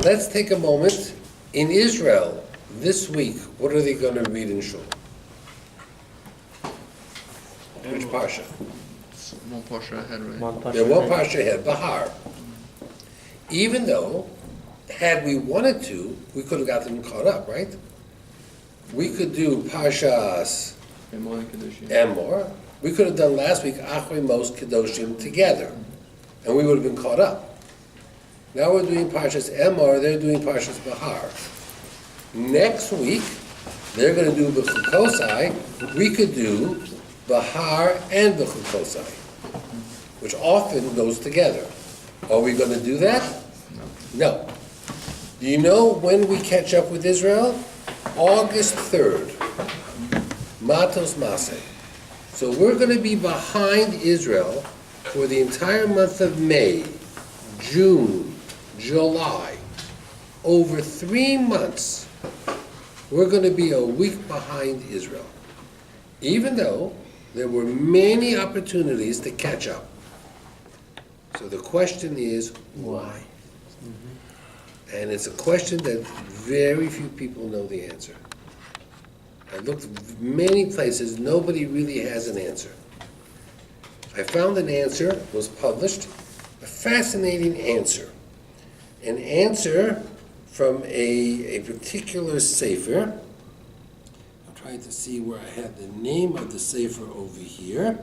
let's take a moment. In Israel, this week, what are they going to read in Shul? Which parsha? One parsha ahead, right? One They're one parsha ahead, Bahar. Even though, had we wanted to, we could have got them caught up, right? We could do Parshas Emor and Kedushim. Emor. We could have done last week Achrei Mos Kedoshim together, and we would have been caught up. Now we're doing Parshas Emor, they're doing Parshas Bahar. Next week, they're going to do B'chukosai. We could do Bahar and B'chukosai, which often goes together. Are we going to do that? No. Do you know when we catch up with Israel? August 3rd. Matos Maseh. So we're going to be behind Israel for the entire month of May, June, July. Over 3 months, we're going to be a week behind Israel. Even though there were many opportunities to catch up. So the question is, why? And it's a question that very few people know the answer. I looked many places, nobody really has an answer. I found an answer, was published, a fascinating answer. An answer from a particular sefer. I'm trying to see where I have the name of the sefer over here.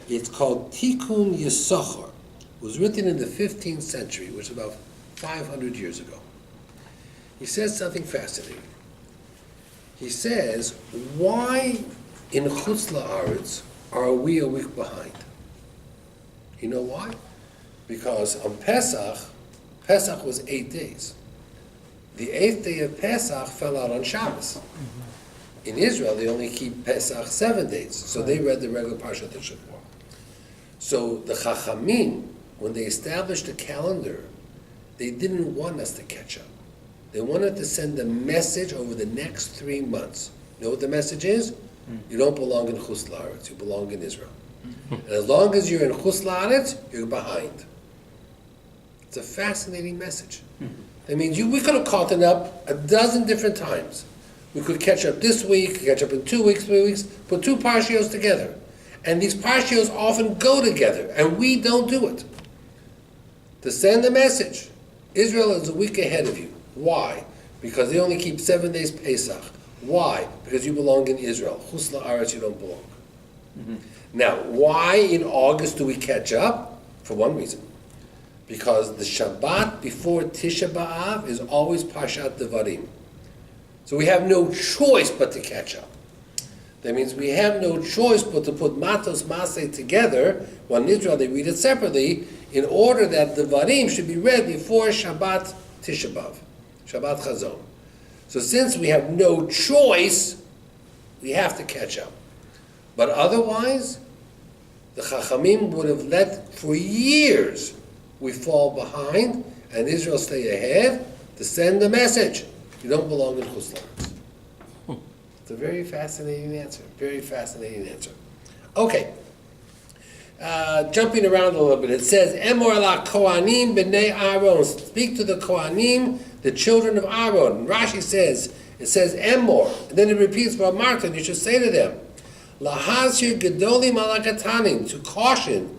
It's called Tikkun Yisachar. It was written in the 15th century, which is about 500 years ago. He says something fascinating. He says, why in Chutz La'aretz are we a week behind? You know why? Because on Pesach was 8 days. The 8th day of Pesach fell out on Shabbos. In Israel, they only keep Pesach 7 days, so they read the regular Parshat Shabbat. So the Chachamim, when they established the calendar, they didn't want us to catch up. They wanted to send a message over the next 3 months. You know what the message is? You don't belong in Chutz La'aretz, you belong in Israel. And as long as you're in Chutz La'aretz, you're behind. It's a fascinating message. That means we could have caught it up a dozen different times. We could catch up this week, catch up in 2 weeks, 3 weeks, put 2 parshios together. And these parshios often go together, and we don't do it. To send a message, Israel is a week ahead of you. Why? Because they only keep 7 days Pesach. Why? Because you belong in Israel. Chutz La'aretz, you don't belong. Now, why in August do we catch up? For one reason. Because the Shabbat before Tisha B'Av is always Parshat Devarim. So we have no choice but to catch up. That means we have no choice but to put Matos Maseh together, while in Israel they read it separately, in order that the Devarim should be read before Shabbat Tisha B'Av, Shabbat Chazon. So since we have no choice, we have to catch up. But otherwise, the Chachamim would have let, for years, we fall behind, and Israel stay ahead to send the message. You don't belong in Chutz La'aretz. It's a very fascinating answer. Very fascinating answer. Okay. Jumping around a little bit, it says, Emor la Kohanim b'nei Aaron. Speak to the Kohanim, the children of Aaron. Rashi says, it says Emor, and then it repeats for Martin, you should say to them, Lahazir gedolim ala katanim, to caution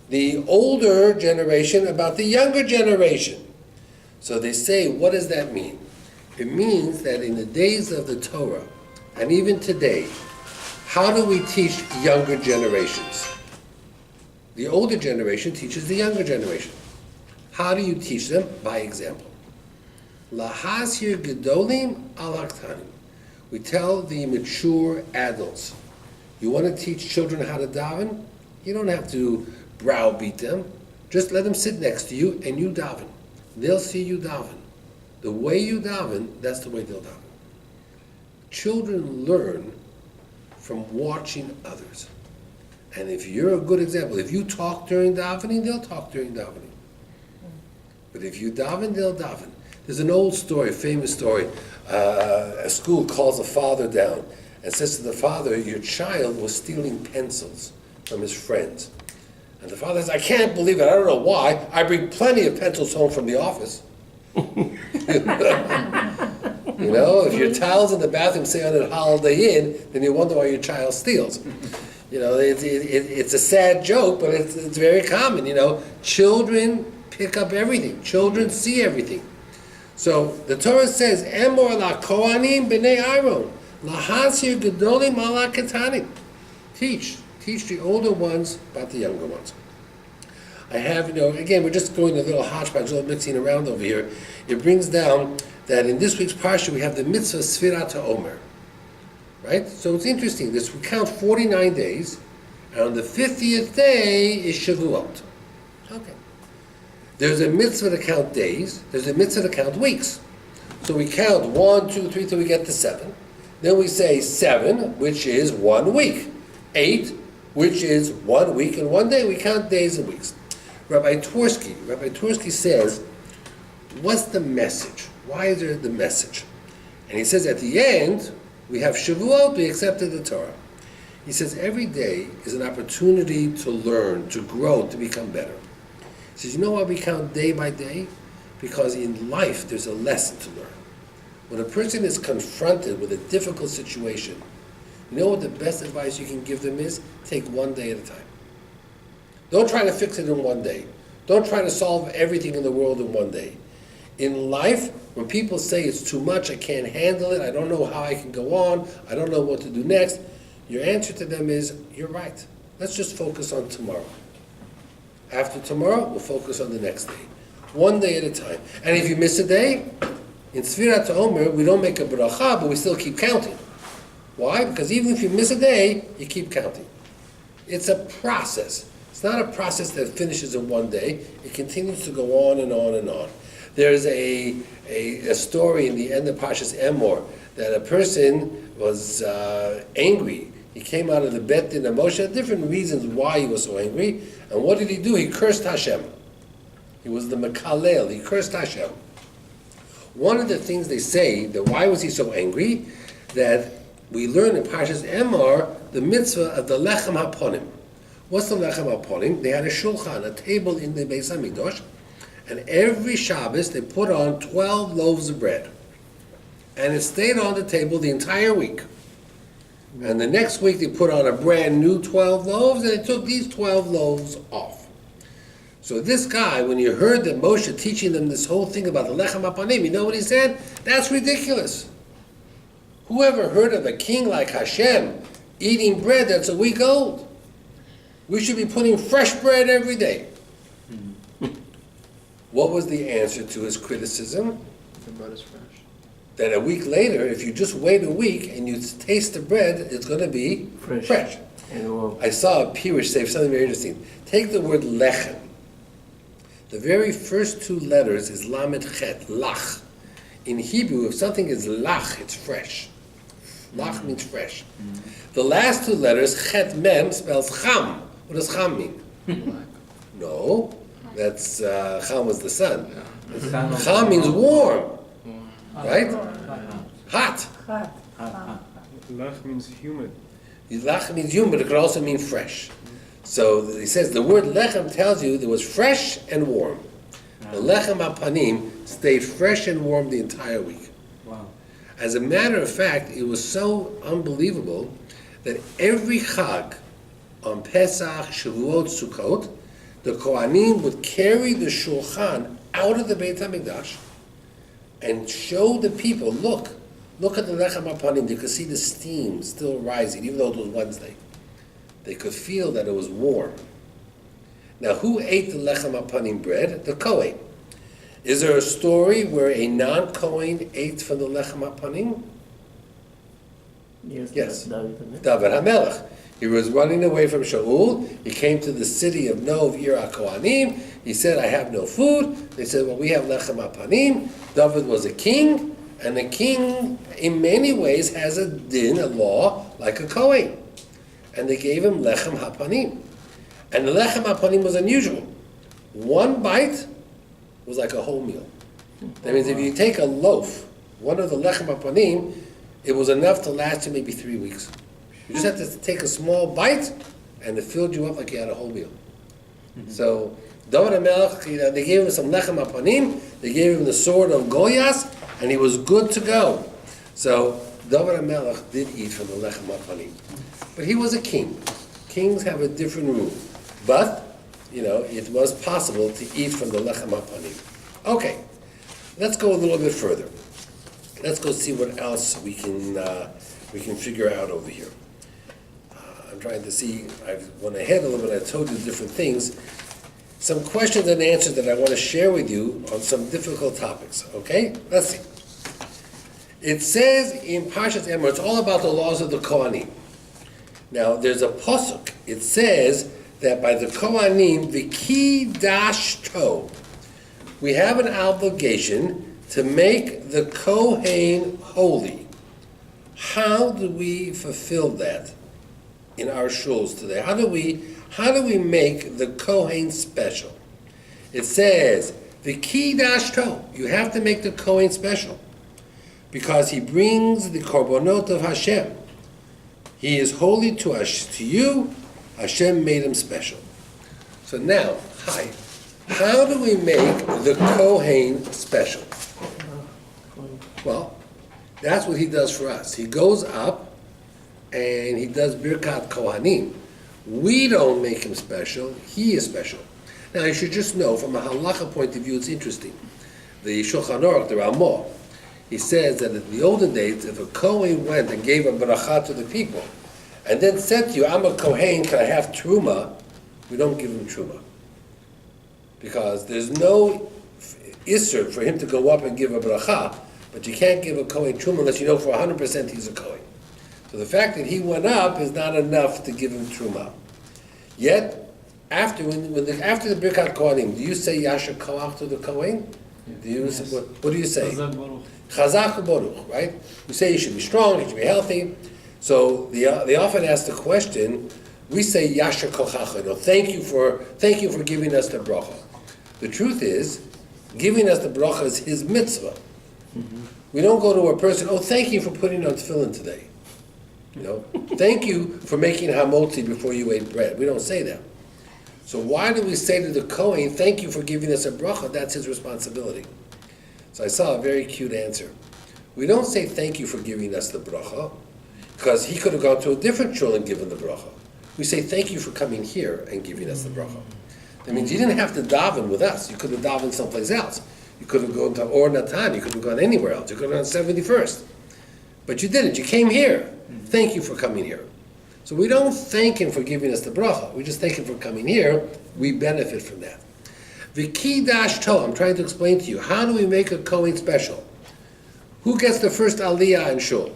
the older generation about the younger generation. So they say, what does that mean? It means that in the days of the Torah, and even today, how do we teach younger generations? The older generation teaches the younger generation. How do you teach them? By example. Lahazir gedolim al katanim. We tell the mature adults, you want to teach children how to daven? You don't have to browbeat them. Just let them sit next to you and you daven. They'll see you daven. The way you daven, that's the way they'll daven. Children learn from watching others. And if you're a good example, if you talk during davening, they'll talk during davening. But if you daven, they'll daven. There's an old story, a famous story. A school calls a father down and says to the father, your child was stealing pencils from his friends. And the father says, I can't believe it, I don't know why. I bring plenty of pencils home from the office. And You know, if your towels in the bathroom say on a Holiday Inn, then you wonder why your child steals. You know, it's a sad joke, but it's very common. You know, children pick up everything. Children see everything. So the Torah says, "Emor la kohanim b'nei Aaron, lahasir gedolim ala ketanim." Teach the older ones about the younger ones. I have, you know, again, we're just going a little hodgepodge, a little mixing around over here. It brings down that in this week's parsha we have the mitzvah Sfirat HaOmer. Right? So it's interesting. We count 49 days, and on the 50th day is Shavuot. Okay. There's a mitzvah to count days. There's a mitzvah to count weeks. So we count 1, 2, 3 till we get to 7. Then we say 7, which is 1 week. 8, which is 1 week and 1 day. We count days and weeks. Rabbi Twersky says, what's the message? Why is there the message? And he says at the end, we have Shavuot, we accepted the Torah. He says every day is an opportunity to learn, to grow, to become better. He says, you know why we count day by day? Because in life there's a lesson to learn. When a person is confronted with a difficult situation, you know what the best advice you can give them is? Take 1 day at a time. Don't try to fix it in 1 day. Don't try to solve everything in the world in 1 day. In life, when people say it's too much, I can't handle it, I don't know how I can go on, I don't know what to do next, your answer to them is, you're right. Let's just focus on tomorrow. After tomorrow, we'll focus on the next day. 1 day at a time. And if you miss a day, in Sfirat HaOmer, we don't make a bracha, but we still keep counting. Why? Because even if you miss a day, you keep counting. It's a process. It's not a process that finishes in 1 day. It continues to go on and on and on. There's a story in the end of Parshas Emor that a person was angry. He came out of the Bet Din of Moshe, different reasons why he was so angry. And what did he do? He cursed Hashem. He was the Mekalel. He cursed Hashem. One of the things they say, that why was he so angry, that we learn in Parshas Emor the mitzvah of the Lechem HaPonim. What's the Lechem HaPonim? They had a shulchan, a table in the Beis HaMikdash, and every Shabbos they put on 12 loaves of bread. And it stayed on the table the entire week. And the next week they put on a brand new 12 loaves, and they took these 12 loaves off. So this guy, when he heard that Moshe teaching them this whole thing about the Lechem HaPanim, you know what he said? That's ridiculous. Whoever heard of a king like Hashem eating bread that's a week old? We should be putting fresh bread every day. What was the answer to his criticism? The bread is fresh. That a week later, if you just wait a week and you taste the bread, it's going to be fresh. I saw a Pirush say something very interesting. Take the word lechem. The very first 2 letters is lamed chet, lach. In Hebrew, if something is lach, it's fresh. Lach means fresh. The last 2 letters, chet mem, spells cham. What does cham mean? No, that's cham was the sun. Cham means warm, right? Hot. Lach means humid. Lach means humid, but it could also mean fresh. So he says the word lechem tells you it was fresh and warm. The lechem hapanim stayed fresh and warm the entire week. Wow. As a matter of fact, it was so unbelievable that every Chag on Pesach, Shavuot, Sukkot, the Kohanim would carry the Shulchan out of the Beit HaMikdash and show the people, look at the Lechem HaPanim. They could see the steam still rising, even though it was Wednesday. They could feel that it was warm. Now, who ate the Lechem HaPanim bread? The Kohen. Is there a story where a non-Kohen ate from the Lechem HaPanim? Yes. David HaMelech. He was running away from Shaul. He came to the city of Nov, Ir HaKohanim. He said, I have no food. They said, well, we have Lechem HaPanim. David was a king, and a king, in many ways, has a din, a law, like a Kohen. And they gave him Lechem HaPanim. And the Lechem HaPanim was unusual. 1 bite was like a whole meal. That means if you take a loaf, one of the Lechem HaPanim, it was enough to last you maybe 3 weeks. You just had to take a small bite, and it filled you up like you had a whole meal. So David HaMelech, they gave him some lechem apanim, they gave him the sword of Goliath, and he was good to go. So David HaMelech did eat from the lechem apanim. But he was a king. Kings have a different rule. But, it was possible to eat from the lechem apanim. Okay, let's go a little bit further. Let's go see what else we can figure out over here. I'm trying to see, I went ahead a little bit, I told you different things. Some questions and answers that I want to share with you on some difficult topics, okay? Let's see. It says in Parshas Emor, it's all about the laws of the Kohanim. Now, there's a pasuk. It says that by the Kohanim, the Kidashto, we have an obligation to make the Kohen holy. How do we fulfill that in our shuls today? How do we make the Kohen special? It says, the Kidashto, you have to make the Kohen special because he brings the Korbonot of Hashem. He is holy to you. Hashem made him special. So now, how do we make the Kohen special? Well, that's what he does for us. He goes up and he does Birkat Kohanim. We don't make him special, he is special. Now you should just know, from a halacha point of view, it's interesting. The Shulchan Aruch, the Ramah, he says that in the olden days, if a Kohen went and gave a bracha to the people, and then said to you, I'm a Kohen, can I have Truma? We don't give him Truma. Because there's no Isser for him to go up and give a bracha, but you can't give a Kohen Truma unless you know for 100% he's a Kohen. So the fact that he went up is not enough to give him Truma. Yet, after the Birkat Kohanim, do you say Yasher Koach to the Kohen? Yes. What do you say? Chazak Baruch, right? You say he should be strong, he should be healthy. So they often ask the question, we say Yasher Kochacha, thank you for giving us the bracha. The truth is, giving us the bracha is his mitzvah. Mm-hmm. We don't go to a person, thank you for putting on tefillin today. Thank you for making hamotzi before you ate bread. We don't say that. So why do we say to the Kohen, thank you for giving us a bracha? That's his responsibility. So I saw a very cute answer. We don't say thank you for giving us the bracha, because he could have gone to a different shul and given the bracha. We say thank you for coming here and giving us the bracha. That means you didn't have to daven with us. You could have davened someplace else. You could have gone to Or Natan. You could have gone anywhere else. You could have gone 71st. But you didn't. You came here. Thank you for coming here. So we don't thank him for giving us the bracha. We just thank him for coming here. We benefit from that. V'kidash I'm trying to explain to you. How do we make a Kohen special? Who gets the first aliyah in shul?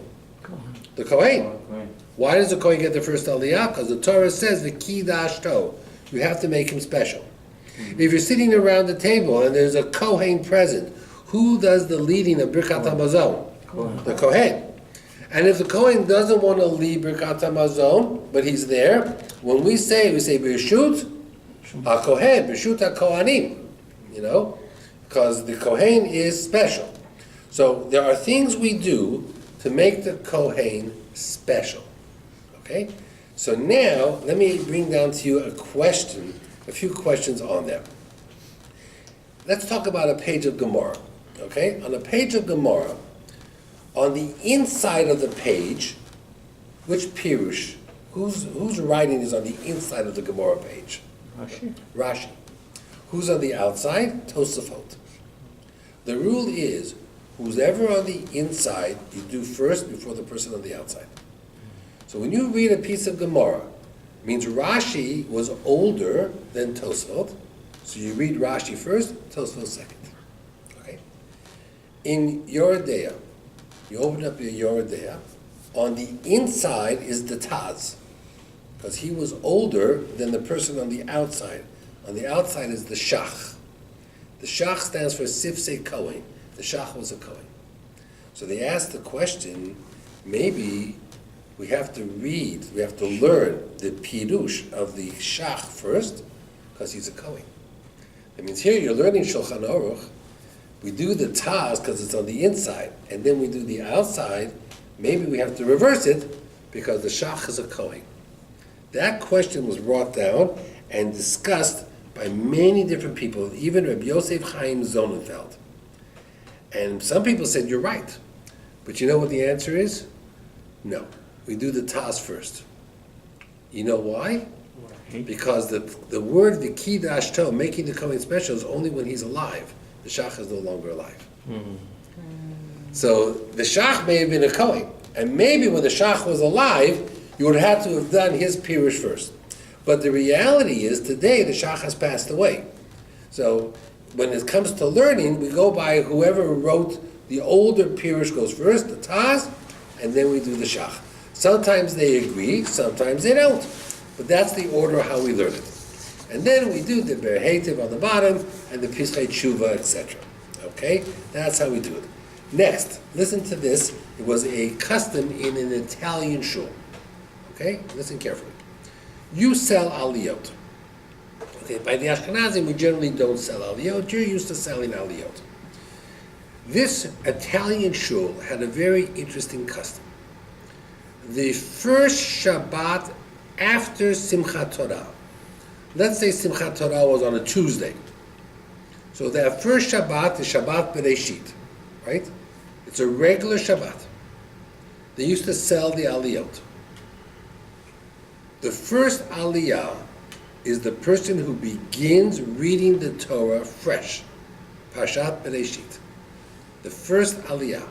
The Kohen. Why does the Kohen get the first aliyah? Because the Torah says v'kidash you have to make him special. If you're sitting around the table and there's a Kohen present, who does the leading of Birkat HaMazon? The Kohen. And if the Kohen doesn't want to lead Birkat HaMazon, but he's there, when we say B'Reshut HaKohen, B'Reshut HaKohanim, because the Kohen is special. So there are things we do to make the Kohen special. Okay? So now, let me bring down to you a few questions on that. Let's talk about a page of Gemara. Okay? On a page of Gemara, on the inside of the page, which pirush? Whose writing is on the inside of the Gemara page? Rashi. Who's on the outside? Tosafot. The rule is, who's ever on the inside, you do first before the person on the outside. So when you read a piece of Gemara, it means Rashi was older than Tosafot, so you read Rashi first, Tosafot second. Okay? In Yoredeah, you open up your Yoredeah, on the inside is the Taz, because he was older than the person on the outside. On the outside is the Shach. The Shach stands for Sifsei Kohen. The Shach was a Kohen. So they asked the question, maybe we have to learn the Pirush of the Shach first, because he's a Kohen. That means here you're learning Shulchan Aruch. We do the Taz because it's on the inside, and then we do the outside. Maybe we have to reverse it because the Shach is a Kohen. That question was brought down and discussed by many different people, even Rabbi Yosef Chaim Sonnenfeld. And some people said, you're right. But you know what the answer is? No. We do the Taz first. You know why? Because the word V'kidash to, making the Kohen special, is only when he's alive. The Shach is no longer alive. So the Shach may have been a Kohen, and maybe when the Shach was alive, you would have to have done his Pirush first. But the reality is, today the Shach has passed away. So when it comes to learning, we go by whoever wrote the older Pirush goes first, the Taz, and then we do the Shach. Sometimes they agree, sometimes they don't. But that's the order how we learn it. And then we do the Berhetiv on the bottom, and the Pischei Tshuva, etc. Okay? That's how we do it. Next, listen to this. It was a custom in an Italian shul. Okay? Listen carefully. You sell aliyot. Okay, by the Ashkenazim, we generally don't sell aliyot. You're used to selling aliyot. This Italian shul had a very interesting custom. The first Shabbat after Simchat Torah, let's say Simchat Torah was on a Tuesday. So that first Shabbat is Shabbat Bereshit, right? It's a regular Shabbat. They used to sell the aliyot. The first aliyah is the person who begins reading the Torah fresh. Parshat Bereshit. The first aliyah.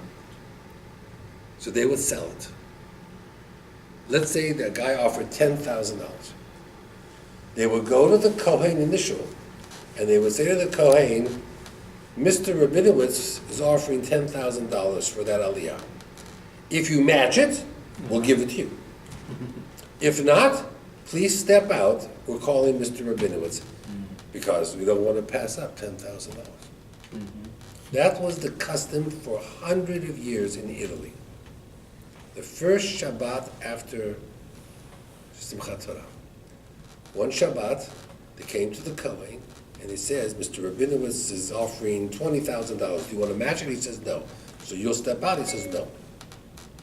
So they would sell it. Let's say the guy offered $10,000. They would go to the Kohen in the shul, and they would say to the Kohen, Mr. Rabinowitz is offering $10,000 for that aliyah. If you match it, we'll give it to you. If not, please step out. We're calling Mr. Rabinowitz because we don't want to pass up $10,000. That was the custom for hundreds of years in Italy. The first Shabbat after Simchat Torah. One Shabbat, they came to the Kohen, and he says, Mr. Rabinowitz is offering $20,000. Do you want to match it? He says, no. So you'll step out? He says, no.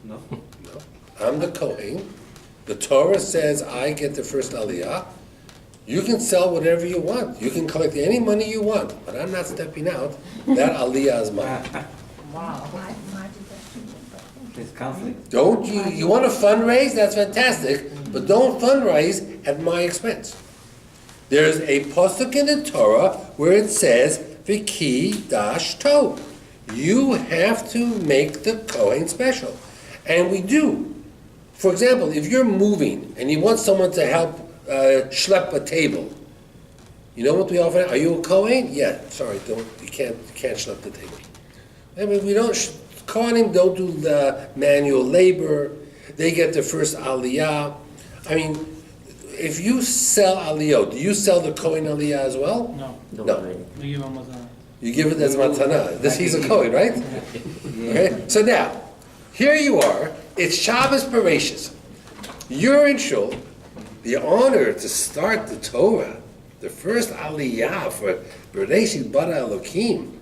No. No. I'm the Kohen. The Torah says I get the first aliyah. You can sell whatever you want. You can collect any money you want, but I'm not stepping out. That aliyah is mine. Wow. There's conflict. Don't you want to fundraise? That's fantastic, but don't fundraise at my expense. There's a pasuk in the Torah where it says, V'ki dash to. You have to make the Kohen special. And we do. For example, if you're moving and you want someone to help schlep a table, you know what we offer? Are you a Kohen? Yeah, sorry, you can't schlep the table. I mean, we don't, Kohanim don't do the manual labor. They get the first aliyah. I mean, if you sell aliyot, do you sell the Kohen aliyah as well? No. No. We give him a You give it as matana. He's a Kohen, right? Okay. So now, here you are. It's Shabbos Bereshis. You're in shul. The honor to start the Torah, the first aliyah for Bereshit bara Elokim.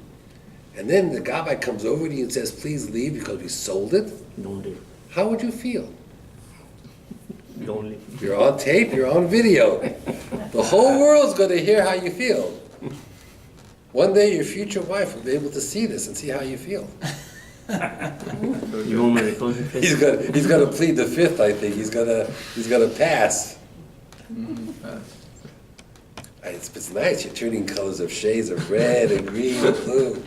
And then the Gabbai comes over to you and says, please leave because we sold it. Don't leave. How would you feel? Don't leave. You're on tape, you're on video. The whole world's going to hear how you feel. One day your future wife will be able to see this and see how you feel. You want me to concentrate? He's gonna plead the fifth, I think. He's gonna pass. It's nice, you're turning colors of shades of red and green and blue.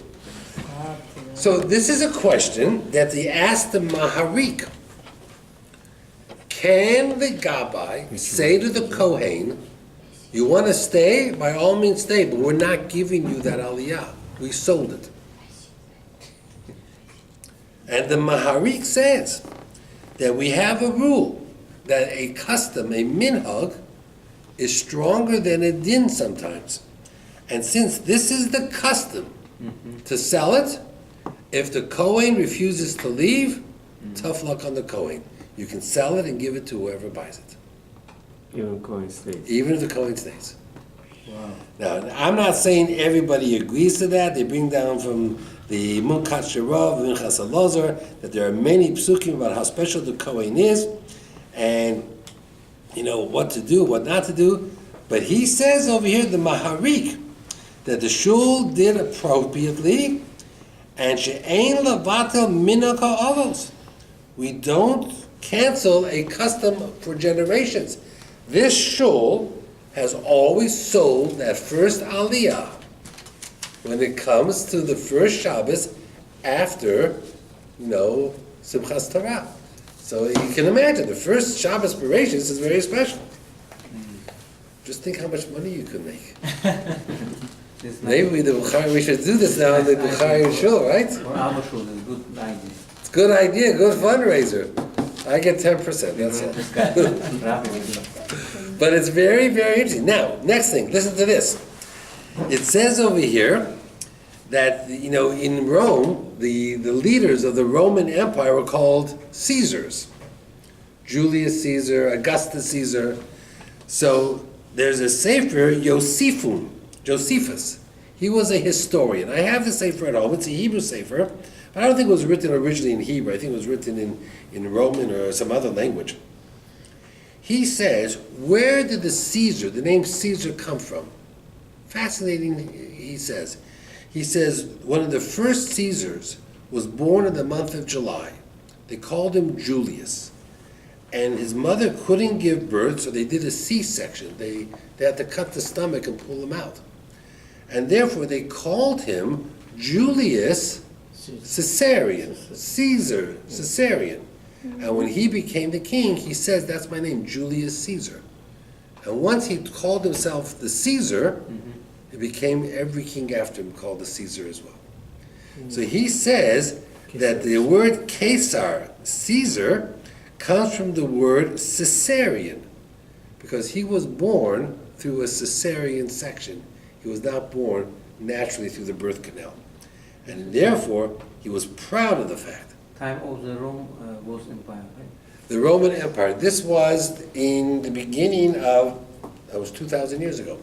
So this is a question that they asked the Maharik. Can the Gabbai say to the Kohen, you want to stay? By all means stay, but we're not giving you that aliyah. We sold it. And the Maharik says that we have a rule that a custom, a minhag, is stronger than a din sometimes. And since this is the custom to sell it, if the Kohen refuses to leave, tough luck on the Kohen. You can sell it and give it to whoever buys it. Even Kohen stays. Even if the Kohen stays. Wow. Now, I'm not saying everybody agrees to that. They bring down from the Munkat Shirov, Minchas Elazar, that there are many psukim about how special the Kohen is, and what to do, what not to do. But he says over here, the Maharik, that the shul did appropriately, and she'ein levatel minaka avos. We don't cancel a custom for generations. This shul has always sold that first aliyah when it comes to the first Shabbos after, Simchas Torah. So you can imagine, the first Shabbos Bereshis is very special. Just think how much money you could make. This Maybe we should do this now in the Bukhari shul, right? For our shul, it's good idea. It's a good idea, good fundraiser. I get 10%, that's all. This guy, Rabbi will do. But it's very, very interesting. Now, next thing, listen to this. It says over here that, in Rome, the leaders of the Roman Empire were called Caesars. Julius Caesar, Augustus Caesar. So there's a Sefer, Josephus. He was a historian. I have the Sefer at home. It's a Hebrew Sefer. But I don't think it was written originally in Hebrew. I think it was written in Roman or some other language. He says, where did the name Caesar come from? Fascinating, he says. He says, one of the first Caesars was born in the month of July. They called him Julius. And his mother couldn't give birth, so they did a C-section. They had to cut the stomach and pull him out. And therefore they called him Julius Caesarian, Caesar Caesarian. And when he became the king, he says, that's my name, Julius Caesar. And once he called himself the Caesar, it became every king after him called the Caesar as well. So he says that the word Caesar, Caesar, comes from the word Caesarian, because he was born through a Caesarian section. He was not born naturally through the birth canal. And therefore, he was proud of the fact. Time of the Rome was empire, right? The Roman Empire, this was in the beginning of, that was 2,000 years ago.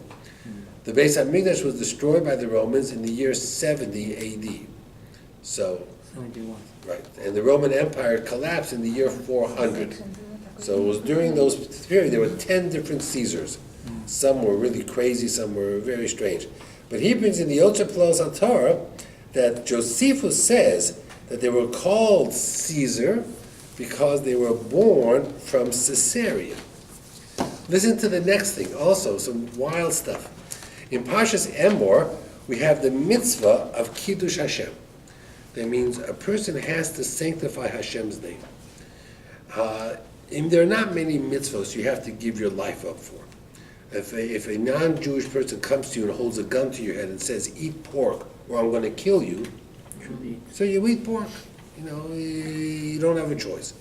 The Beis HaMikdash was destroyed by the Romans in the year 70 AD. So, 71. right, and the Roman Empire collapsed in the year 400. So it was during those periods, there were 10 different Caesars. Some were really crazy, some were very strange. But he brings in the Yotzer Plos HaTorah that Josephus says that they were called Caesar because they were born from Caesarea. Listen to the next thing, also some wild stuff. In Parshas Emor, we have the mitzvah of Kiddush Hashem. That means a person has to sanctify Hashem's name. And there are not many mitzvahs you have to give your life up for. If a non-Jewish person comes to you and holds a gun to your head and says, eat pork or I'm going to kill you, so you eat pork. You don't have a choice.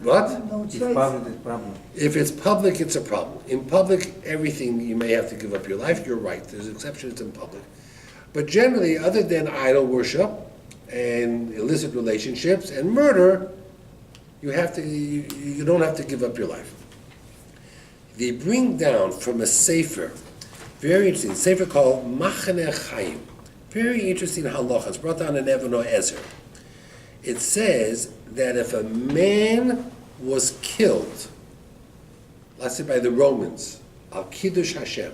What? It's public, it's problem. If it's public, it's a problem. In public, everything you may have to give up your life. You're right. There's exceptions in public. But generally, other than idol worship and illicit relationships and murder, you don't have to give up your life. They bring down from a sefer, very interesting, a sefer called Machaneh Chaim. Very interesting halacha. It's brought down in Even Ezer. It says that if a man was killed, let's say by the Romans, al Kiddush Hashem,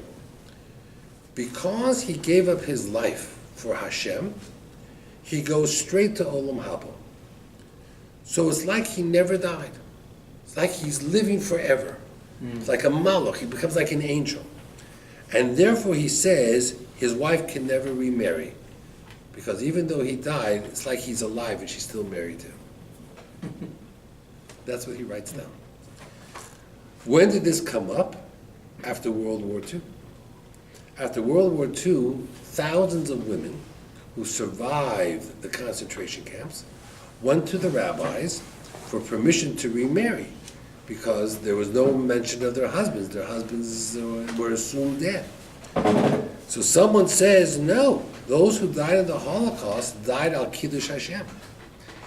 because he gave up his life for Hashem, he goes straight to Olam Haba. So it's like he never died. It's like he's living forever. It's like a malach. He becomes like an angel. And therefore he says his wife can never remarry. Because even though he died, it's like he's alive and she's still married to him. That's what he writes down. When did this come up? After World War II. After World War II, thousands of women who survived the concentration camps went to the rabbis for permission to remarry because there was no mention of their husbands. Their husbands were assumed dead. So someone says, no, those who died in the Holocaust died al Kiddush Hashem.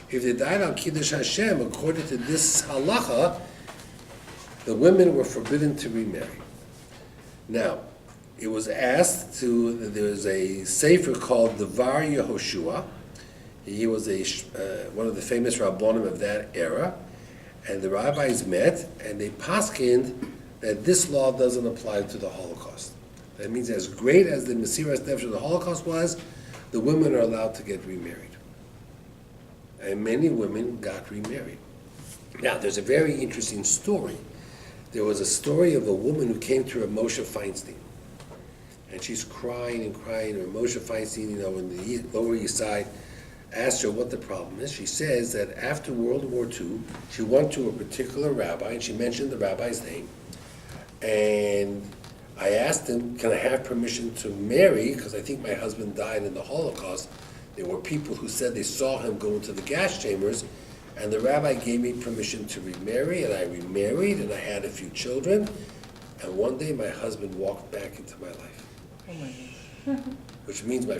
If they died al Kiddush Hashem, according to this halacha, the women were forbidden to remarry. Now, it was asked there was a sefer called Devar Yehoshua. He was one of the famous rabbonim of that era, and the rabbis met and they paskined that this law doesn't apply to the Holocaust. That means as great as the Mesiras Nefesh of the Holocaust was, the women are allowed to get remarried. And many women got remarried. Now, there's a very interesting story. There was a story of a woman who came to Rav Moshe Feinstein. And she's crying and crying. And Rav Moshe Feinstein, in the Lower East Side, asked her what the problem is. She says that after World War II, she went to a particular rabbi, and she mentioned the rabbi's name. And I asked him, can I have permission to marry? Because I think my husband died in the Holocaust. There were people who said they saw him go into the gas chambers, and the rabbi gave me permission to remarry, and I remarried, and I had a few children. And one day my husband walked back into my life. Oh my God. Which means my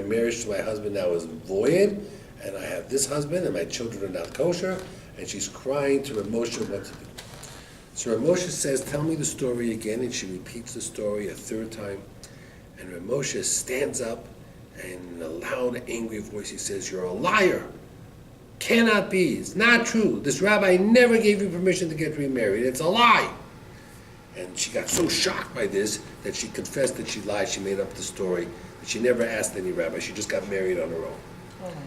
marriage to my husband now is void, and I have this husband, and my children are not kosher, and she's crying to Rav Moshe what to do. So Rav Moshe says, tell me the story again, and she repeats the story a third time. And Rav Moshe stands up, and in a loud, angry voice, he says, you're a liar. Cannot be. It's not true. This rabbi never gave you permission to get remarried. It's a lie. And she got so shocked by this that she confessed that she lied. She made up the story. That she never asked any rabbi. She just got married on her own. Oh my God.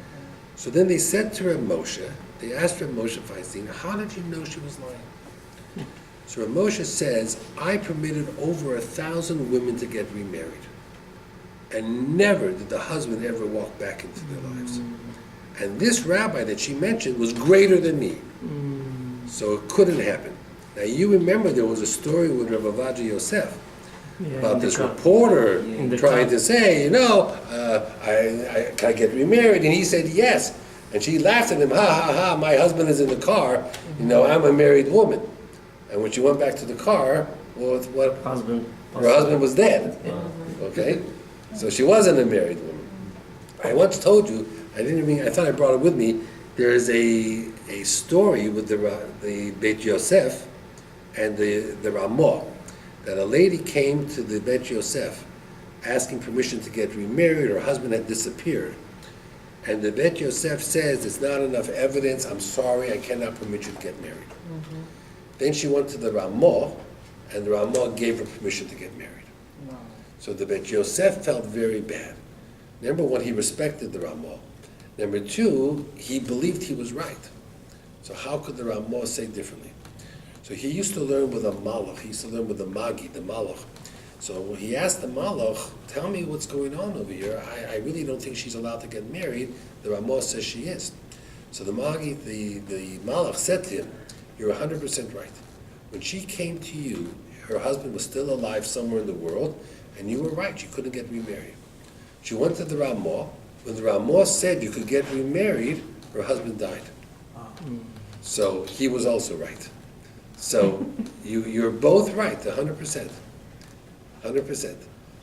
So then they said to Rav Moshe, they asked Rav Moshe Feinstein, how did you know she was lying? So Rav Moshe says, I permitted over 1,000 women to get remarried. And never did the husband ever walk back into their lives. And this rabbi that she mentioned was greater than me. So it couldn't happen. Now you remember there was a story with Rabbi Avadia Yosef about this reporter trying to say, can I get remarried? And he said yes. And she laughed at him, ha ha ha, my husband is in the car, I'm a married woman. And when she went back to the car, well, what? Her husband was dead. Okay? So she wasn't a married woman. I once told you, I thought I brought it with me, there is a story with the Beit Yosef and the Ramah, that a lady came to the Beit Yosef asking permission to get remarried. Her husband had disappeared. And the Beit Yosef says, it's not enough evidence, I'm sorry, I cannot permit you to get married. Then she went to the Ramah, and the Ramah gave her permission to get married. Wow. So the Beit Yosef felt very bad. Number one, he respected the Ramah. Number two, he believed he was right. So how could the Ramah say differently? So he used to learn with a malach. He used to learn with the magi, the malach. So when he asked the malach, tell me what's going on over here. I really don't think she's allowed to get married. The Ramah says she is. So the magi, the malach said to him, you're 100% right. When she came to you, her husband was still alive somewhere in the world, and you were right, she couldn't get remarried. She went to the Ramah. When the Ramah said you could get remarried, her husband died. So he was also right. So you're both right, 100%. 100%.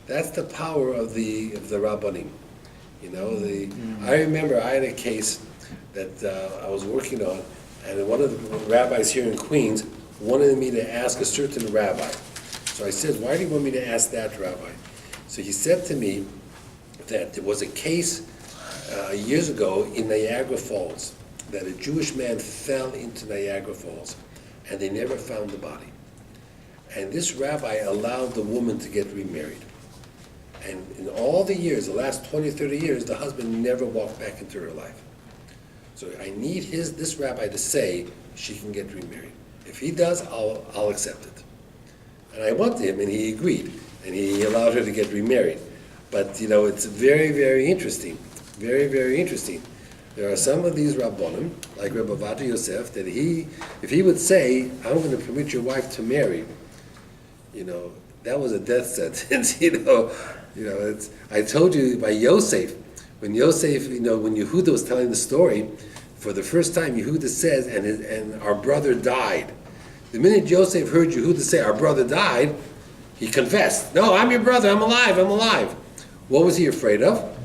That's the power of the Rabbanim. I remember I had a case that I was working on, and one of the rabbis here in Queens wanted me to ask a certain rabbi. So I said, why do you want me to ask that rabbi? So he said to me that there was a case years ago in Niagara Falls, that a Jewish man fell into Niagara Falls, and they never found the body. And this rabbi allowed the woman to get remarried. And in all the years, the last 20, 30 years, the husband never walked back into her life. So I need this rabbi to say she can get remarried. If he does, I'll accept it. And I went to him, and he agreed, and he allowed her to get remarried. But it's very, very interesting. Very, very interesting. There are some of these rabbonim, like Rabbi Avadia Yosef, that if he would say, I'm going to permit your wife to marry, that was a death sentence. I told you by Yosef, when Yehuda was telling the story, for the first time Yehuda says, and our brother died. The minute Yosef heard Yehuda say, our brother died, he confessed, no, I'm your brother, I'm alive. What was he afraid of?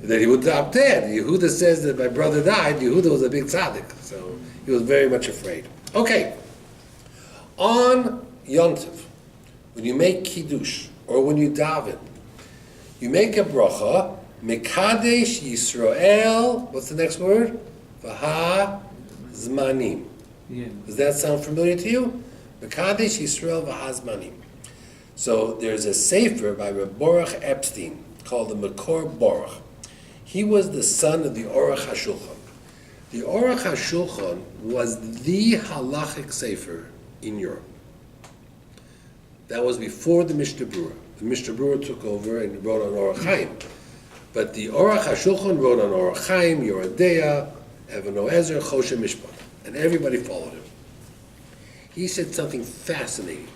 That he would drop dead. Yehuda says that my brother died. Yehuda was a big tzaddik, so he was very much afraid. Okay, on Yom Tov, when you make kiddush or when you daven, you make a bracha, Mekadesh Yisrael. What's the next word? Vaha Zmanim. Yeah. Does that sound familiar to you? Mekadesh Yisrael v'Hazmanim. So there's a sefer by Reb Baruch Epstein called the Makor Baruch. He was the son of the Aruch HaShulchan. The Aruch HaShulchan was the halachic sefer in Europe. That was before the Mishnah Berurah. The Mishnah Berurah took over and wrote on Orach Chaim. But the Aruch HaShulchan wrote on Orach Chaim, Yoredeya, Even Oezer, Choshe Mishpat. And everybody followed him. He said something fascinating.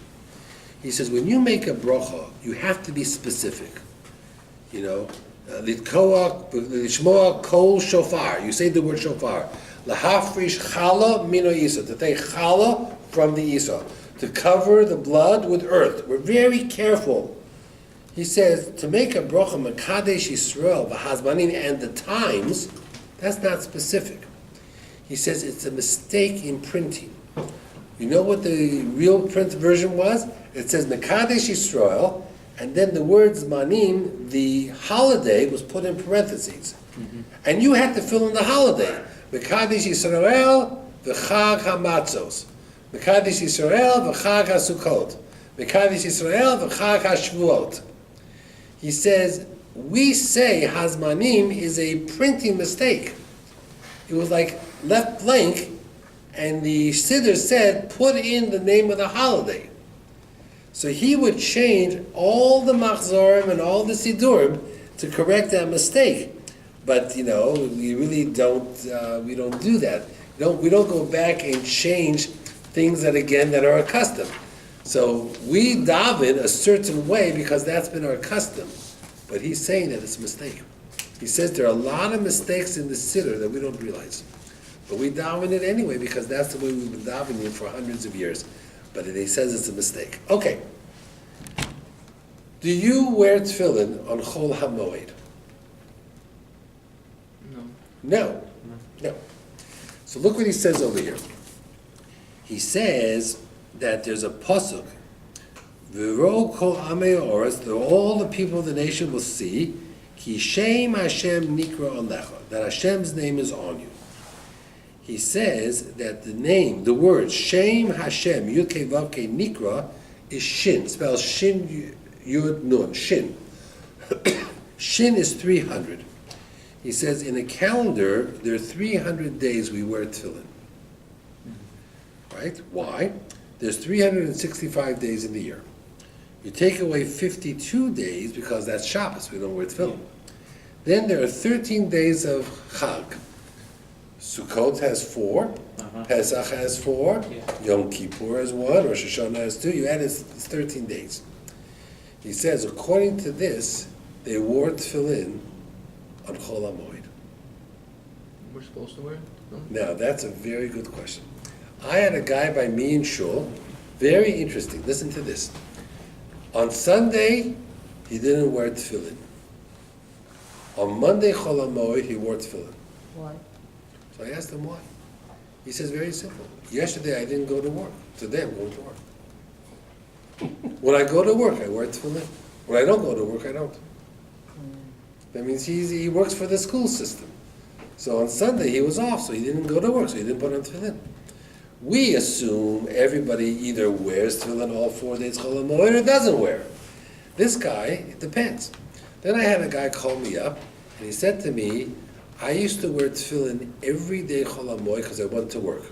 He says, when you make a bracha, you have to be specific. You know, Lishmoa kol shofar. You say the word shofar. Lahafrish chala mino isa. To take chala from the isa. To cover the blood with earth. We're very careful. He says, to make a bracha mekadesh Yisrael, v'hazmanim, and the times, that's not specific. He says it's a mistake in printing. You know what the real print version was? It says mekadesh Yisrael, and then the word zmanim, the holiday, was put in parentheses. And you had to fill in the holiday. Mekadesh Yisrael, v'chag hamatzos. Mekadesh Yisrael, v'chag haSukkot. Mekadesh Yisrael, v'chag haShvuot. He says, we say Hazmanim is a printing mistake. It was like left blank, and the Siddur said, put in the name of the holiday. So he would change all the Machzorim and all the Siddurim to correct that mistake. But, you know, we really don't, we don't do that. We don't go back and change things that are a custom. So we daven a certain way because that's been our custom. But he's saying that it's a mistake. He says there are a lot of mistakes in the Siddur that we don't realize. But we daven it anyway because that's the way we've been davening it for hundreds of years. But he says it's a mistake. Okay. Do you wear tefillin on Chol HaMoed? No. No. So look what he says over here. He says that there's a pasuk, V'ro kol amei ha'oretz, that all the people of the nation will see, Ki Shem Hashem nikra alecha, that Hashem's name is on you. He says that the name, the word Shem Hashem, Yud Kei Vav Kei Nikra, is Shin, spells Shin Yud Nun, Shin. Shin is 300. He says in a calendar, there are 300 days we wear tefillin. Right? Why? There's 365 days in the year. You take away 52 days because that's Shabbos, we don't wear tefillin. Then there are 13 days of Chag. Sukkot has 4, Pesach has 4, Yom Kippur has 1, Rosh Hashanah has 2. You add it's 13 days. He says, according to this, they wore tefillin on Chol HaMoed. We're supposed to wear it? No? Now, that's a very good question. I had a guy by me in Shul, very interesting. Listen to this. On Sunday, he didn't wear tefillin. On Monday, Chol HaMoed, he wore tefillin. Why? So I asked him why. He says, very simple. Yesterday, I didn't go to work. Today, I'm going to work. When I go to work, I wear tefillin. When I don't go to work, I don't. That means he works for the school system. So on Sunday, he was off, so he didn't go to work, so he didn't put on tefillin. We assume everybody either wears tefillin all 4 days Chol HaMoed or doesn't wear. This guy, it depends. Then I had a guy call me up, and he said to me, I used to wear tefillin every day Chol HaMoed because I went to work.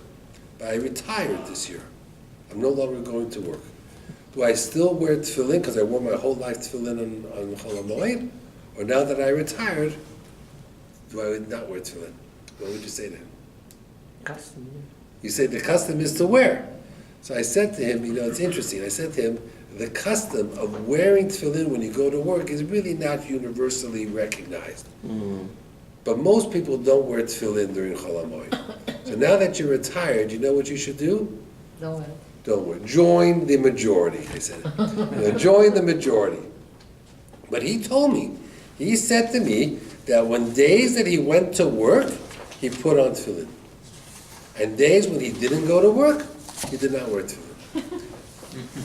But I retired this year. I'm no longer going to work. Do I still wear tefillin because I wore my whole life tefillin on Chol HaMoed? Or now that I retired, do I not wear tefillin? What would you say to him? Custom. You say the custom is to wear. So I said to him, it's interesting. I said to him, the custom of wearing tefillin when you go to work is really not universally recognized. But most people don't wear tefillin during Chol HaMoed. So now that you're retired, you know what you should do? No way. Don't wear. Join the majority, I said. Join the majority. But he told me, he said to me that when days that he went to work, he put on tefillin. And days when he didn't go to work, he did not wear tefillin.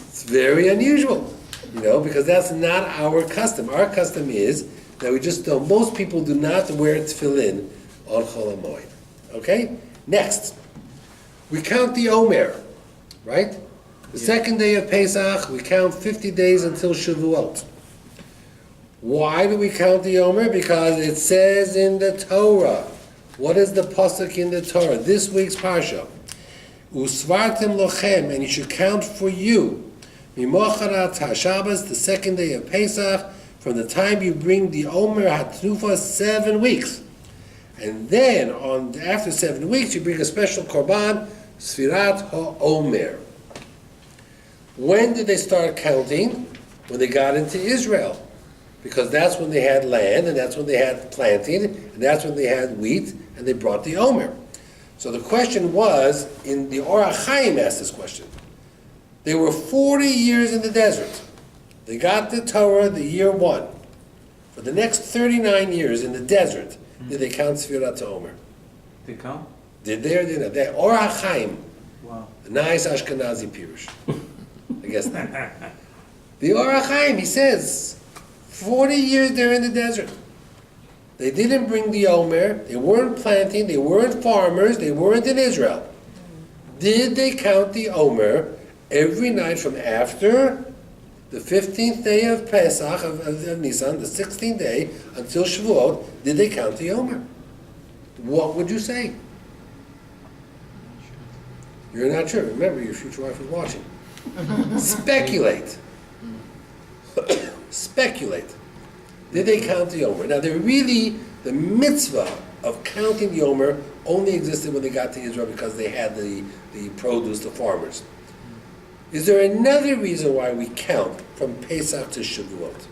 It's very unusual, because that's not our custom. Our custom is that we just don't, most people do not wear tefillin on Chol HaMoed. Okay? Next, we count the Omer, right? The second day of Pesach, we count 50 days until Shavuot. Why do we count the Omer? Because it says in the Torah. What is the pasuk in the Torah? This week's parsha. Usvartem lochem, and you should count for you. Mimocharat HaShabbos, the second day of Pesach, from the time you bring the Omer HaTrufa, 7 weeks. And then, after 7 weeks, you bring a special korban, Sfirat HaOmer. When did they start counting? When they got into Israel. Because that's when they had land, and that's when they had planting, and that's when they had wheat, and they brought the Omer. So the question was, in the Or HaChaim asked this question. They were 40 years in the desert. They got the Torah the year 1. For the next 39 years in the desert, did they count Sfirat HaOmer? They count? Did they or did not? They Or HaChaim, Wow. a nice Ashkenazi Pirush. I guess not. The Or HaChaim, he says, 40 years they're in the desert. They didn't bring the Omer, they weren't planting, they weren't farmers, they weren't in Israel. Did they count the Omer every night from after the 15th day of Pesach, of Nisan, the 16th day, until Shavuot? Did they count the Omer? What would you say? You're not sure. Remember, your future wife is watching. Speculate. Speculate. Did they count the Omer? Now, the mitzvah of counting the Omer only existed when they got to Israel because they had the produce, the farmers. Is there another reason why we count from Pesach to Shavuot?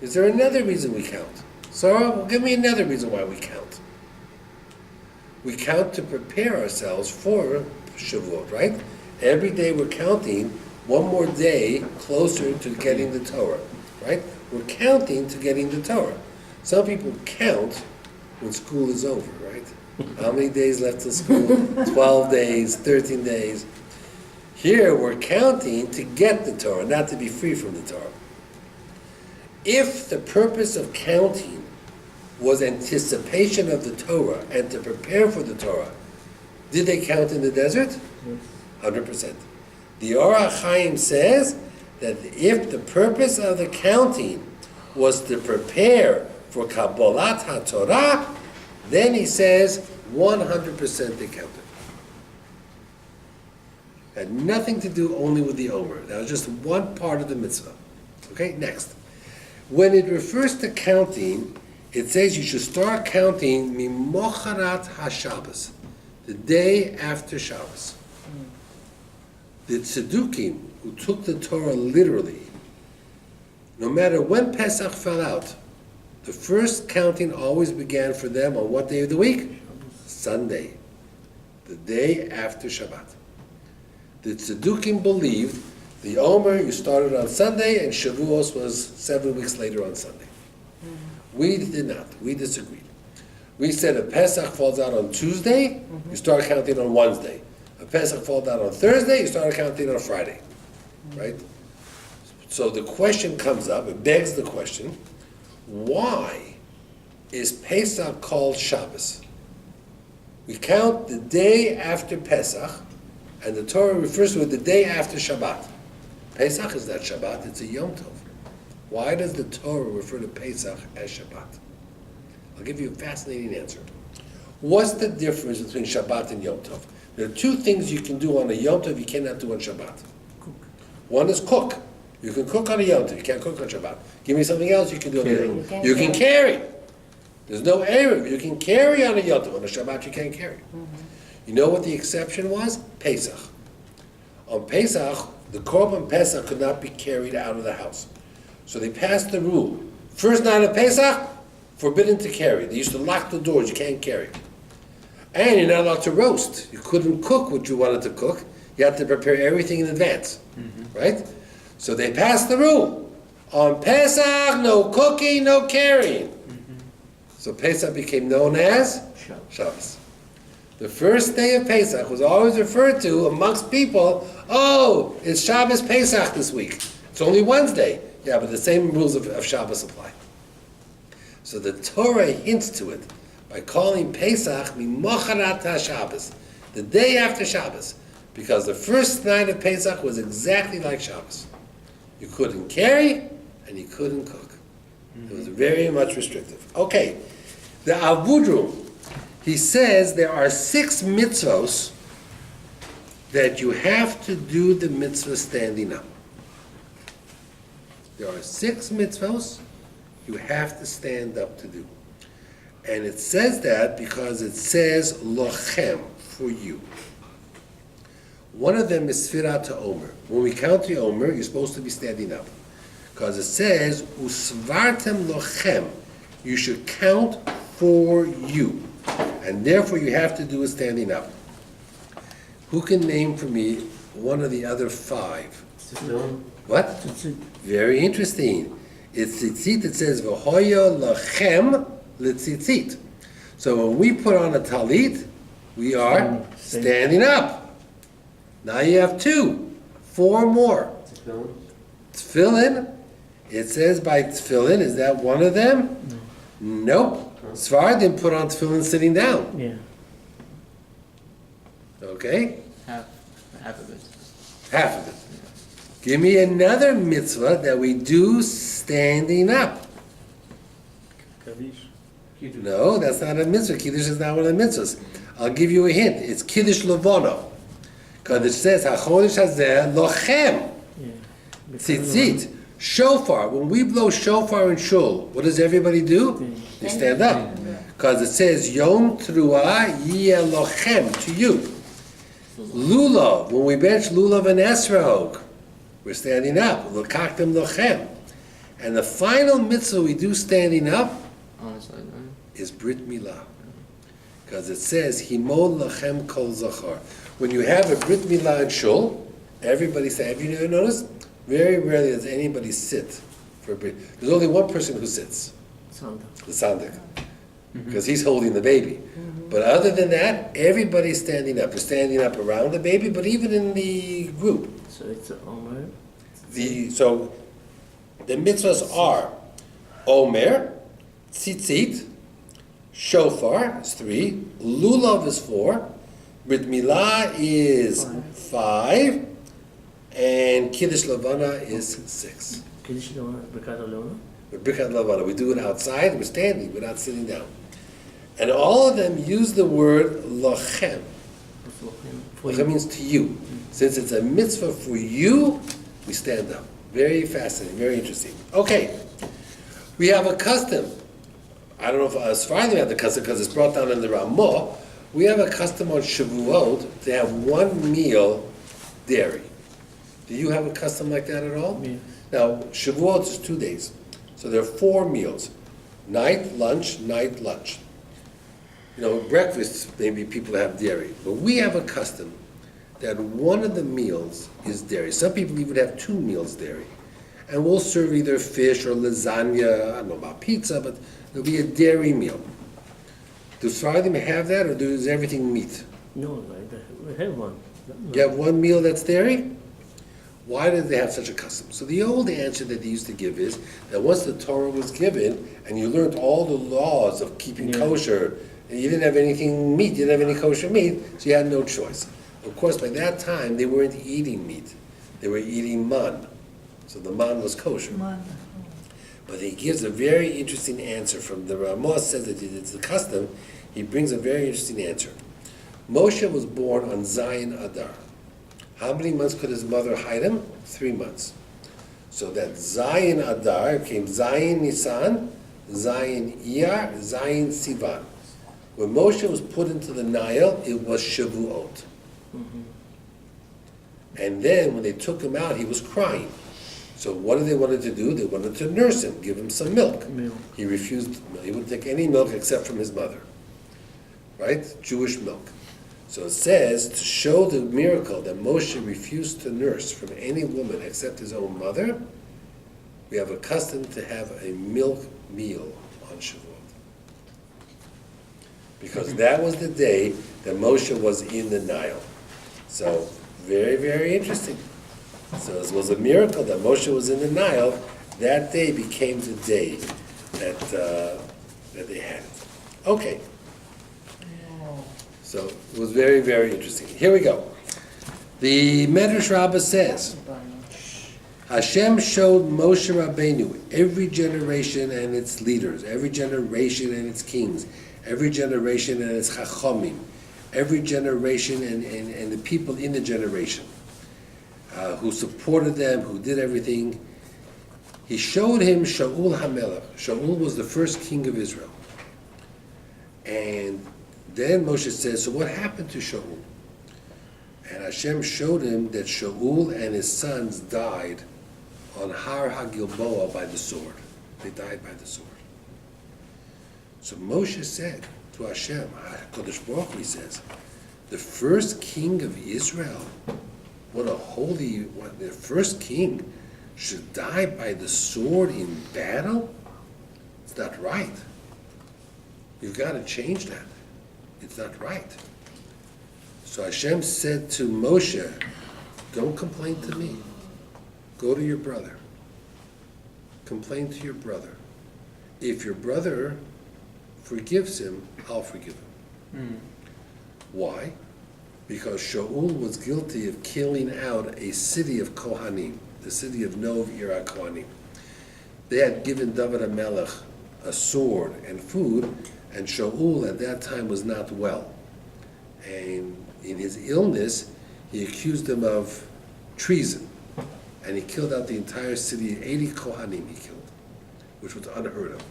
Is there another reason we count? Sarah, well, give me another reason why we count. We count to prepare ourselves for Shavuot, right? Every day we're counting one more day closer to getting the Torah, right? We're counting to getting the Torah. Some people count when school is over, right? How many days left till school? 12 days, 13 days. Here we're counting to get the Torah, not to be free from the Torah. If the purpose of counting was anticipation of the Torah and to prepare for the Torah, did they count in the desert? 100%. The Or HaChaim says that if the purpose of the counting was to prepare for Kabbalat HaTorah, then he says 100% they counted. Had nothing to do only with the Omer. That was just one part of the mitzvah. Okay, next. When it refers to counting, it says you should start counting Mimocharat HaShabbos, the day after Shabbos. The Tzedukim, who took the Torah literally, no matter when Pesach fell out, the first counting always began for them on what day of the week? Sunday, the day after Shabbat. The Tzedukim believed the Omer, you started on Sunday, and Shavuos was 7 weeks later on Sunday. We did not. We disagreed. We said if Pesach falls out on Tuesday, you start counting on Wednesday. If Pesach falls out on Thursday, you start counting on Friday. Right? So the question comes up, it begs the question, why is Pesach called Shabbos? We count the day after Pesach, and the Torah refers to it the day after Shabbat. Pesach is not Shabbat, it's a Yom Tov. Why does the Torah refer to Pesach as Shabbat? I'll give you a fascinating answer. What's the difference between Shabbat and Yom Tov? There are two things you can do on a Yom Tov you cannot do on Shabbat. One is cook. You can cook on a Yom Tov, you can't cook on Shabbat. Give me something else you can do on a Yom Tov. You can carry. There's no Erev. You can carry on a Yom Tov. On a Shabbat you can't carry. You know what the exception was? Pesach. On Pesach, the Korban Pesach could not be carried out of the house. So they passed the rule. First night of Pesach, forbidden to carry. They used to lock the doors, you can't carry. And you're not allowed to roast. You couldn't cook what you wanted to cook. You had to prepare everything in advance. Right? So they passed the rule. On Pesach, no cooking, no carrying. So Pesach became known as Shabbos. The first day of Pesach was always referred to amongst people, oh, it's Shabbos Pesach this week. It's only Wednesday. Yeah, but the same rules of Shabbos apply. So the Torah hints to it by calling Pesach Mimocharat HaShabbos, the day after Shabbos, because the first night of Pesach was exactly like Shabbos. You couldn't carry and you couldn't cook. It was very much restrictive. Okay, the Avudru, he says there are 6 mitzvos that you have to do the mitzvah standing up. There are 6 mitzvos you have to stand up to do. And it says that because it says lochem, for you. One of them is Sfirat Omer. When we count the Omer, you're supposed to be standing up. Because it says, Usvartem lochem, you should count for you. And therefore you have to do it standing up. Who can name for me one of the other 5? What? Very interesting. It's tzitzit, it says, V'hoyo lochem l'tzitzit. So when we put on a talit, we are standing up. Now you have 2, 4 more. Tefillin, it says by tefillin, is that one of them? Nope. Sfardim put on tefillin sitting down. Yeah. Okay? Half of it. Half of it. Give me another mitzvah that we do standing up. Kaddish. No, that's not a mitzvah. Kiddush is not one of the mitzvahs. I'll give you a hint. It's Kiddush Levono. Because it says, HaChodesh Hazeh Lochem. Yeah. Tzitzit. Shofar. When we blow shofar in shul, what does everybody do? They stand up. Because it says, Yom Truah Yeh Lochem, to you. Lulav. When we bench Lulav and Esrahog, we're standing up. L'kachtem Lochem. And the final mitzvah we do standing up Honestly, is Brit Milah. Because it says, Himol Lachem Kol Zachar. When you have a Brit Milah in shul, everybody say, have you ever noticed? Very rarely does anybody sit for a Brit. There's only one person who sits, the Sandik, because he's holding the baby. But other than that, everybody's standing up. They're standing up around the baby, but even in the group. So it's a Omer. So the mitzvahs are Omer, Tzitzit, Shofar is 3, Lulav is 4, Brit Milah is 5, and Kiddush Levana is 6. Kiddush Leona, Birkat Leona. Birkat Levana, we do it outside, we're standing, we're not sitting down. And all of them use the word Lochem. Lochem means to you. Since it's a mitzvah for you, we stand up. Very fascinating, very interesting. Okay, we have a custom. I don't know if as far as we have the custom because it's brought down in the Ramah. We have a custom on Shavuot to have 1 meal dairy. Do you have a custom like that at all? Yeah. Now, Shavuot is 2 days. So there are 4 meals. Night, lunch, night, lunch. You know, breakfast, maybe people have dairy. But we have a custom that one of the meals is dairy. Some people even have 2 meals dairy. And we'll serve either fish or lasagna, I don't know about pizza, but there'll be a dairy meal. Do Sfardim have that, or is everything meat? No, we have one. You have 1 meal that's dairy? Why did they have such a custom? So the old answer that they used to give is that once the Torah was given, and you learned all the laws of keeping kosher, and you didn't have anything meat, you didn't have any kosher meat, so you had no choice. Of course, by that time, they weren't eating meat. They were eating man. So the man was kosher. But he gives a very interesting answer from the Ramah says that it's the custom. He brings a very interesting answer. Moshe was born on Zayin Adar. How many months could his mother hide him? 3 months. So that Zayin Adar came Zayin Nisan, Zayin Iyar, Zayin Sivan. When Moshe was put into the Nile, it was Shavuot. And then when they took him out, he was crying. So what did they want to do? They wanted to nurse him, give him some milk. He refused. He wouldn't take any milk except from his mother. Right? Jewish milk. So it says, to show the miracle that Moshe refused to nurse from any woman except his own mother, we have a custom to have a milk meal on Shavuot. Because that was the day that Moshe was in the Nile. So, very, very interesting. So it was a miracle that Moshe was in the Nile. That day became the day that they had it. Okay. So it was very, very interesting. Here we go. The Medrash Rabbah says, Hashem showed Moshe Rabbeinu every generation and its leaders, every generation and its kings, every generation and its chachamim, every generation and the people in the generation who supported them, who did everything. He showed him Shaul HaMelech. Shaul was the first king of Israel. And then Moshe says, so what happened to Shaul? And Hashem showed him that Shaul and his sons died on Har HaGilboa by the sword. They died by the sword. So Moshe said to Hashem, HaKadosh Baruch Hu, he says, the first king of Israel, the first king should die by the sword in battle? It's not right. You've got to change that. It's not right. So Hashem said to Moshe, don't complain to me. Go to your brother. Complain to your brother. If your brother forgives him, I'll forgive him. Why? Because Shaul was guilty of killing out a city of Kohanim, the city of Nov Ira Kohanim. They had given David HaMelech a sword and food, and Shaul at that time was not well. And in his illness, he accused them of treason. And he killed out the entire city, 80 Kohanim he killed, which was unheard of.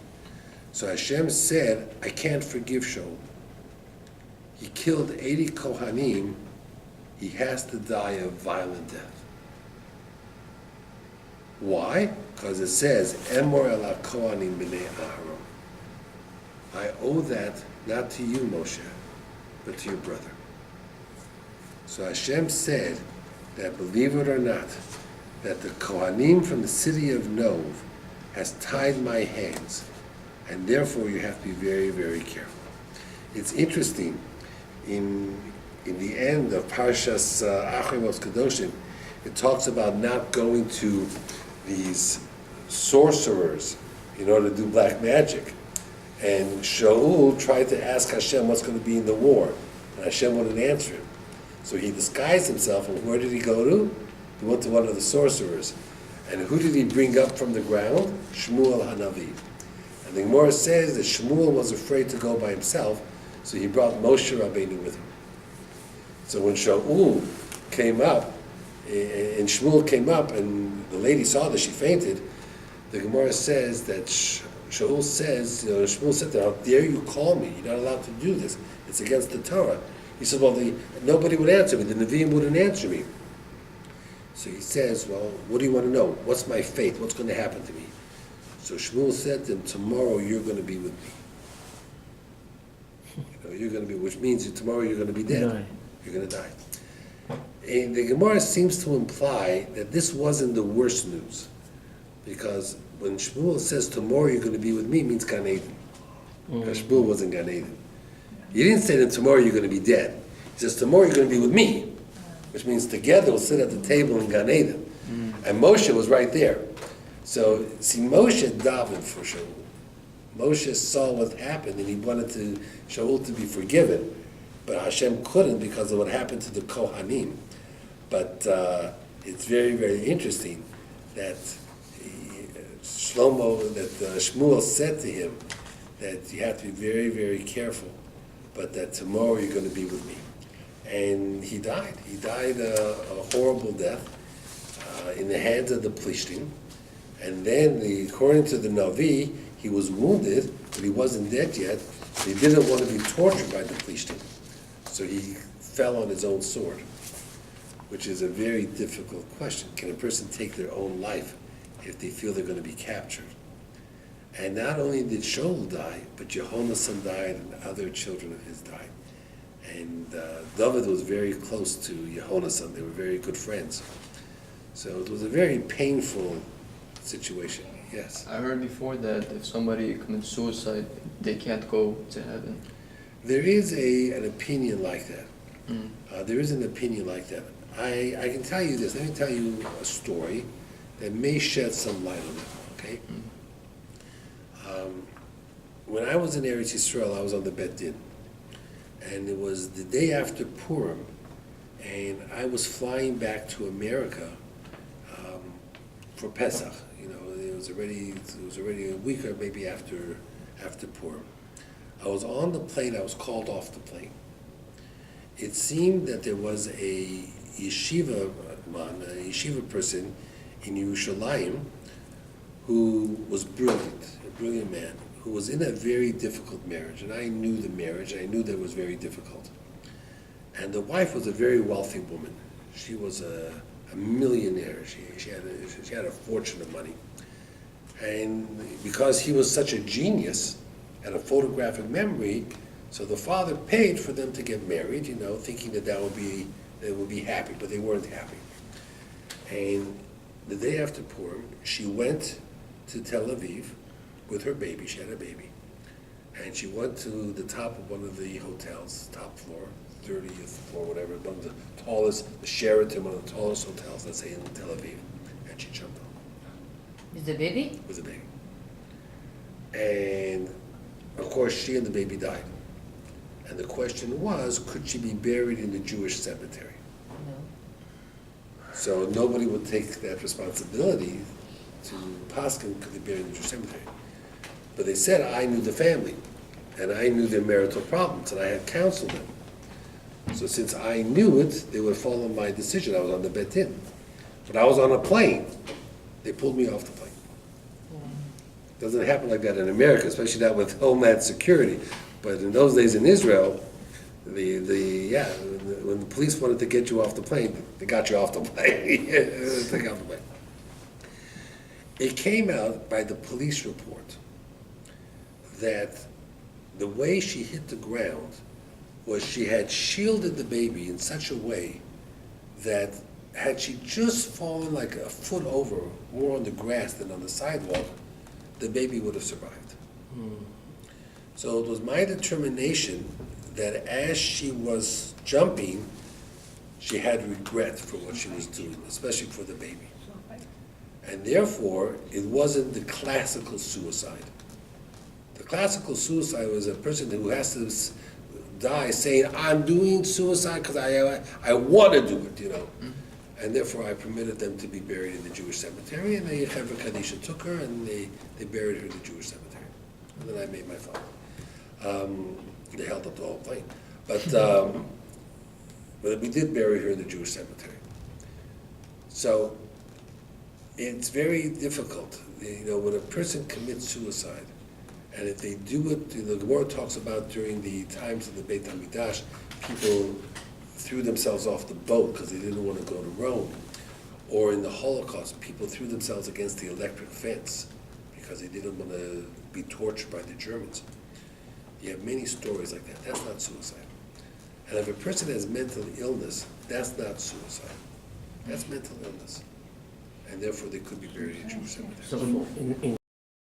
So Hashem said, I can't forgive Shaul. He killed 80 Kohanim, he has to die a violent death. Why? Because it says, Emor ela Kohanim b'nei Aharon. I owe that not to you, Moshe, but to your brother. So Hashem said that, believe it or not, that the Kohanim from the city of Nov has tied my hands, and therefore you have to be very, very careful. It's interesting, in the end of Parshas Ephraim Kadoshim, it talks about not going to these sorcerers in order to do black magic. And Shaul tried to ask Hashem what's going to be in the war, and Hashem wouldn't answer him. So he disguised himself, and where did he go to? He went to one of the sorcerers. And who did he bring up from the ground? Shmuel Hanavi. And the Gemara says that Shmuel was afraid to go by himself, so he brought Moshe Rabbeinu with him. So when Shaul came up, and Shmuel came up, and the lady saw that she fainted, the Gemara says that Shmuel said to her, how dare you call me? You're not allowed to do this. It's against the Torah. He said, well, nobody would answer me. The Nevi'im wouldn't answer me. So he says, well, what do you want to know? What's my fate? What's going to happen to me? So Shmuel said to him, tomorrow you're going to be with me. You're going to be, which means tomorrow you're going to be dead. Die. You're going to die. And the Gemara seems to imply that this wasn't the worst news. Because when Shmuel says, tomorrow you're going to be with me, it means Gan Eden. Because Shmuel wasn't Gan Eden. He didn't say that tomorrow you're going to be dead. He says, tomorrow you're going to be with me. Which means together we'll sit at the table in Gan Eden. And Moshe was right there. So, see, Moshe davened for Shaul. Moshe saw what happened and he wanted Shaul to be forgiven. But Hashem couldn't because of what happened to the Kohanim. But it's very, very interesting that Shmuel said to him that you have to be very, very careful, but that tomorrow you're going to be with me. And he died. He died a horrible death in the hands of the Plishtim. And then, according to the Navi, he was wounded, but he wasn't dead yet. He didn't want to be tortured by the Plishtim. So he fell on his own sword, which is a very difficult question. Can a person take their own life if they feel they're going to be captured? And not only did Shaul die, but Yehonasan died and other children of his died. And David was very close to Yehonasan. They were very good friends. So it was a very painful situation. Yes? I heard before that if somebody commits suicide, they can't go to heaven. There is an opinion like that. There is an opinion like that. I can tell you this. Let me tell you a story that may shed some light on it, okay? When I was in Eretz Yisrael, I was on the Bet Din. And it was the day after Purim, and I was flying back to America for Pesach. You know, it was already a week or maybe after Purim. I was on the plane. I was called off the plane. It seemed that there was a yeshiva person in Yerushalayim who was brilliant, a brilliant man, who was in a very difficult marriage. And I knew the marriage. I knew that it was very difficult. And the wife was a very wealthy woman. She was a millionaire. She had a fortune of money. And because he was such a genius, had a photographic memory, so the father paid for them to get married, you know, thinking that they would be happy, but they weren't happy. And the day after Purim, she went to Tel Aviv with her baby. She had a baby. And she went to the top of one of the hotels, top floor, 30th floor, whatever, one of the tallest, the Sheraton, one of the tallest hotels, let's say, in Tel Aviv. And she jumped on With the baby? with the baby. And of course, she and the baby died. And the question was, could she be buried in the Jewish cemetery? No. So nobody would take that responsibility to Paskin, could they bury in the Jewish cemetery? But they said, I knew the family, and I knew their marital problems, and I had counseled them. So since I knew it, they would follow my decision. I was on the Bet Din. But I was on a plane. They pulled me off the plane. Doesn't happen like that in America, especially not with Homeland Security. But in those days in Israel, when the police wanted to get you off the plane, they got you off the plane. They got off the plane. It came out by the police report that the way she hit the ground was she had shielded the baby in such a way that had she just fallen like a foot over, more on the grass than on the sidewalk, the baby would have survived. So it was my determination that as she was jumping, she had regret for what she was doing, especially for the baby. And therefore, it wasn't the classical suicide. The classical suicide was a person who has to die saying, I'm doing suicide because I want to do it, you know. And therefore, I permitted them to be buried in the Jewish cemetery, and the Chevra Kadisha took her, and they buried her in the Jewish cemetery. And then I made my phone. They held up the whole plane. But we did bury her in the Jewish cemetery. So it's very difficult, you know, when a person commits suicide, and if they do it, the Gemara talks about during the times of the Beit HaMikdash, people threw themselves off the boat because they didn't want to go to Rome. Or in the Holocaust, people threw themselves against the electric fence because they didn't want to be tortured by the Germans. You have many stories like that. That's not suicide. And if a person has mental illness, that's not suicide. That's mental illness. And therefore they could be buried in Jewish cemeteries. So in